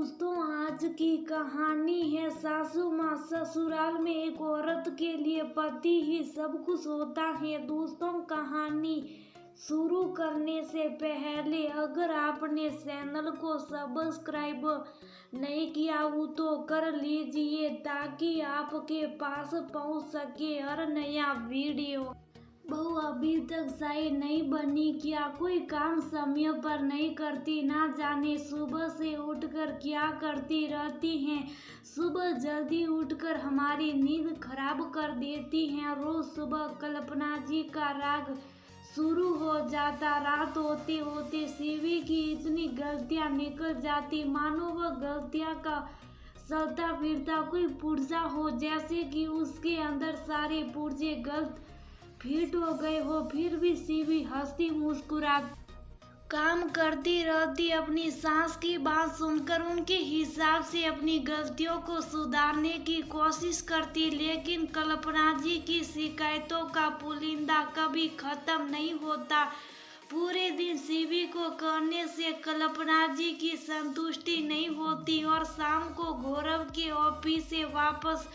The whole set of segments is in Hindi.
दोस्तों, आज की कहानी है सासू माँ। ससुराल में एक औरत के लिए पति ही सब कुछ होता है। दोस्तों, कहानी शुरू करने से पहले अगर आपने चैनल को सब्सक्राइब नहीं किया हो तो कर लीजिए ताकि आपके पास पहुंच सके हर नया वीडियो। बहू अभी तक चाय नहीं बनी क्या? कोई काम समय पर नहीं करती, ना जाने सुबह से उठकर क्या करती रहती हैं। सुबह जल्दी उठकर हमारी नींद खराब कर देती हैं। रोज सुबह कल्पना जी का राग शुरू हो जाता। रात होते होते शिवी की इतनी गलतियां निकल जाती, मानो वह गलतियां का चलता फिरता कोई पुर्जा हो, जैसे कि उसके अंदर सारे पुर्जे गलत फिट हो गए हो। फिर भी शिवी हंसती मुस्कुराती काम करती रहती, अपनी सास की बात सुनकर उनके हिसाब से अपनी गलतियों को सुधारने की कोशिश करती। लेकिन कल्पना जी की शिकायतों का पुलिंदा कभी खत्म नहीं होता। पूरे दिन शिवी को करने से कल्पना जी की संतुष्टि नहीं होती और शाम को गौरव के ऑफिस से वापस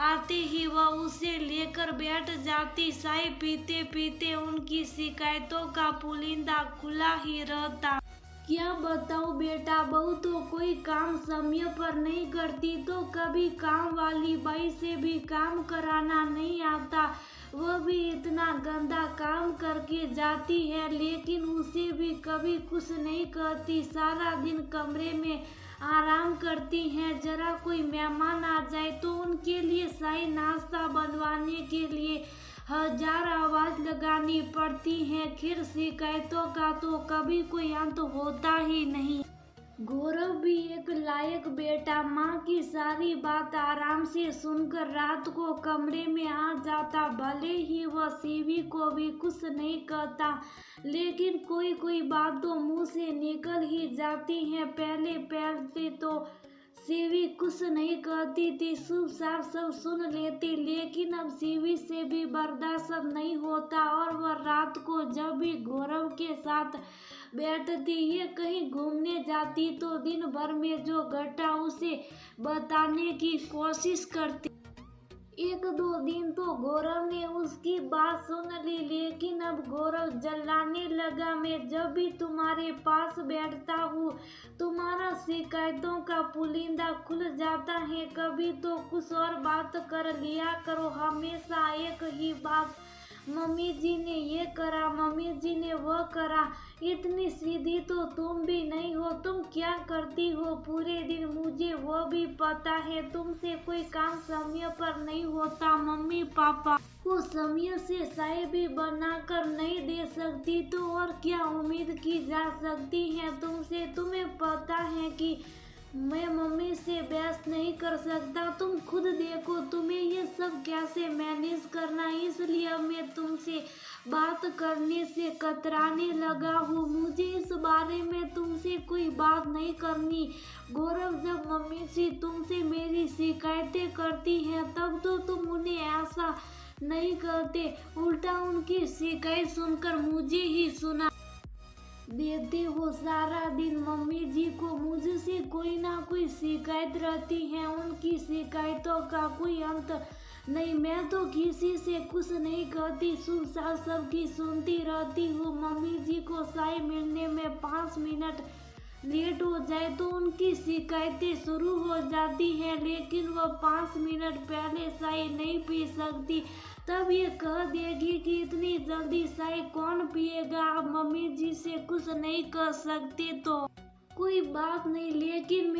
आते ही वह उसे लेकर बैठ जाती। चाय पीते पीते उनकी शिकायतों का पुलिंदा खुला ही रहता। क्या बताओ बेटा, बहू तो कोई काम समय पर नहीं करती, तो कभी काम वाली बाई से भी काम कराना नहीं आता। वह भी इतना गंदा काम करके जाती है, लेकिन उसे भी कभी कुछ नहीं कहती। सारा दिन कमरे में आराम करती हैं। जरा कोई मेहमान आ जाए तो उनके लिए चाय नाश्ता बनवाने के लिए हजार आवाज लगानी पड़ती हैं। खैर, शिकायतों का तो कभी कोई अंत होता ही नहीं। गौरव भी एक लायक बेटा, माँ की सारी बात आराम से सुनकर रात को कमरे में आ जाता। भले ही वह शिवी को भी कुछ नहीं कहता, लेकिन कोई कोई बात तो मुंह से निकल ही जाती है। पहले पहले तो शिवी कुछ नहीं कहती थी, चुपचाप सब सुन लेती, लेकिन अब शिवी से भी बर्दाश्त नहीं होता और वह रात को जब भी गौरव के साथ बैठती या कहीं घूमने जाती तो दिन भर में जो घटा उसे बताने की कोशिश करती। एक दो दिन तो गौरव ने उसकी बात सुन ली, लेकिन अब गौरव जलाने लगा। मैं जब भी तुम्हारे पास बैठता हूँ तुम्हारा शिकायतों का पुलिंदा खुल जाता है। कभी तो कुछ और बात कर लिया करो, हमेशा एक ही बात। मम्मी जी ने ये करा, मम्मी जी ने वह करा। इतनी सीधी तो तुम भी नहीं हो। तुम क्या करती हो पूरे दिन मुझे वो भी पता है। तुमसे कोई काम समय पर नहीं होता। मम्मी पापा को समय से चाय भी बनाकर नहीं दे सकती तो और क्या उम्मीद की जा सकती है तुमसे। तुम्हें पता है कि मैं मम्मी से बहस नहीं कर सकता। तुम खुद देखो तुम्हें ये सब कैसे मैनेज करना, इसलिए अब मैं तुमसे बात करने से कतराने लगा हूँ। मुझे इस बारे में तुमसे कोई बात नहीं करनी। गौरव, जब मम्मी जी तुमसे मेरी शिकायतें करती हैं तब तो तुम उन्हें ऐसा नहीं करते, उल्टा उनकी शिकायत सुनकर मुझे ही सुना देते हो। सारा दिन मम्मी जी को मुझसे कोई ना कोई शिकायत रहती है, उनकी शिकायतों का कोई अंत नहीं। मैं तो किसी से कुछ नहीं कहती, चुपचाप सबकी सुनती रहती हूँ। मम्मी जी को चाय मिलने में 5 मिनट लेट हो जाए तो उनकी शिकायतें शुरू हो जाती हैं, लेकिन वह 5 मिनट पहले चाय नहीं पी सकती। तब ये कह देगी कि इतनी जल्दी चाय कौन पिएगा। आप मम्मी जी से कुछ नहीं कह सकते तो कोई बात नहीं, लेकिन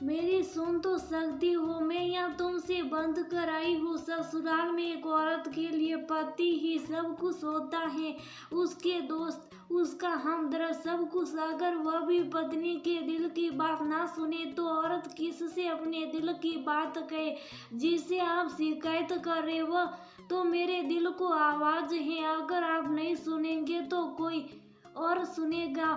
मेरी सुन तो सकती हो। मैं यहाँ तुमसे बंद कर आई हूँ। ससुराल में एक औरत के लिए पति ही सब कुछ होता है, उसके दोस्त, उसका हमदर्द, सब कुछ। अगर वह भी पत्नी के दिल की बात ना सुने तो औरत किससे अपने दिल की बात कहे। जिसे आप शिकायत कर रहे हो तो मेरे दिल को आवाज है। अगर आप नहीं सुनेंगे तो कोई और सुनेगा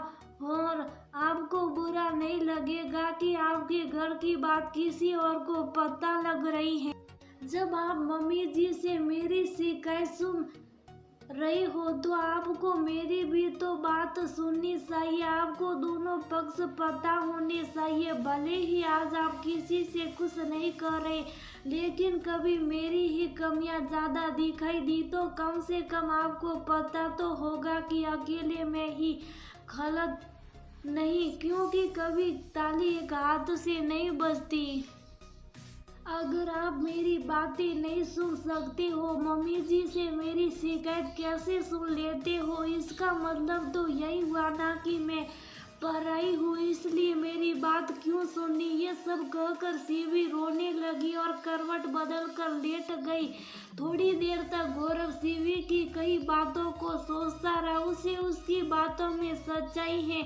और आपको बुरा नहीं लगेगा कि आपके घर की बात किसी और को पता लग रही है। जब आप मम्मी जी से मेरी शिकायत सुन रहे हो तो आपको मेरी भी तो बात सुननी चाहिए। आपको दोनों पक्ष पता होने चाहिए। भले ही आज आप किसी से कुछ नहीं कर रहे, लेकिन कभी मेरी ही कमियां ज्यादा दिखाई दी तो कम से कम आपको पता तो होगा कि अकेले में ही गलत नहीं, क्योंकि कभी ताली एक हाथ से नहीं बजती। अगर आप मेरी बातें नहीं सुन सकते हो, मम्मी जी से मेरी शिकायत कैसे सुन लेते हो? इसका मतलब तो यही हुआ ना कि मैं पराई हूँ, इसलिए मेरी बात क्यों सुननी? ये सब कहकर शिवी रोने लगी और करवट बदल कर लेट गई। थोड़ी देर तक गौरव शिवी की कई बातों को सोचता रहा। उसे उसकी बातों में सच्चाई है।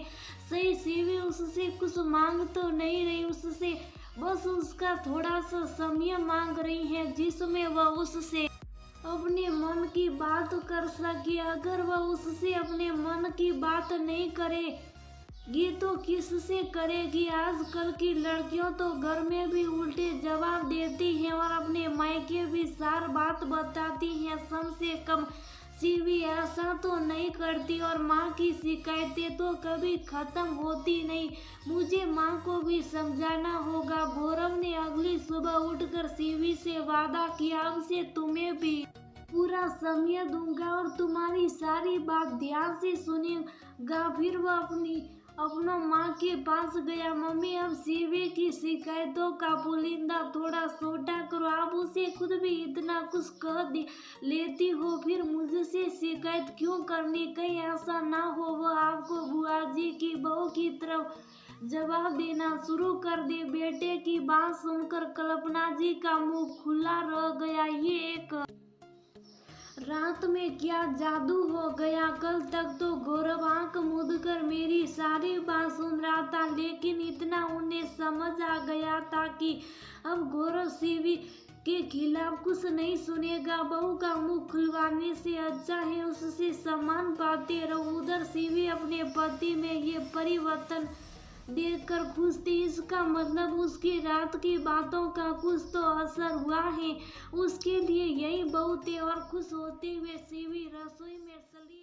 सही, शिवी उससे कुछ मांग तो नहीं रही, उससे बस उसका थोड़ा सा समय मांग रही है जिसमें वह उससे अपने मन की बात कर सके। अगर वह उससे अपने मन की बात नहीं करेगी तो किससे करेगी? आजकल की लड़कियों तो घर में भी उल्टे जवाब देती हैं और अपने मायके भी सार बात बताती हैं। कम से कम शिवी ऐसा तो नहीं करती और माँ की शिकायतें तो कभी खत्म होती नहीं। मुझे माँ को भी समझाना होगा। गौरव ने अगली सुबह उठकर शिवी से वादा किया, अब से तुम्हें भी पूरा समय दूंगा और तुम्हारी सारी बात ध्यान से सुनेगा। फिर वह अपना माँ के पास गया। मम्मी, अब शिवी की शिकायतों का पुलिंदा थोड़ा छोटा करो। आप उसे खुद भी इतना कुछ कह लेती हो, फिर मुझसे शिकायत क्यों करनी? कहीं ऐसा ना हो वह आपको बुआ जी की बहू की तरफ जवाब देना शुरू कर दे। बेटे की बात सुनकर कल्पना जी का मुंह खुला रह गया। ये एक रात में क्या जादू हो गया? कल तक तो गौरव आंख मूंदकर मेरी सारी बात सुन रहा था, लेकिन इतना उन्हें समझ आ गया था कि अब गौरव शिवी के खिलाफ कुछ नहीं सुनेगा। बहू का मुंह खुलवाने से अच्छा है उससे सम्मान पाते रहो। उधर शिवी अपने पति में ये परिवर्तन देखकर खुश थी। इसका मतलब उसकी रात की बातों का कुछ तो असर हुआ है। उसके लिए यही बहुत है। और खुश होते हुए शिवी रसोई में चली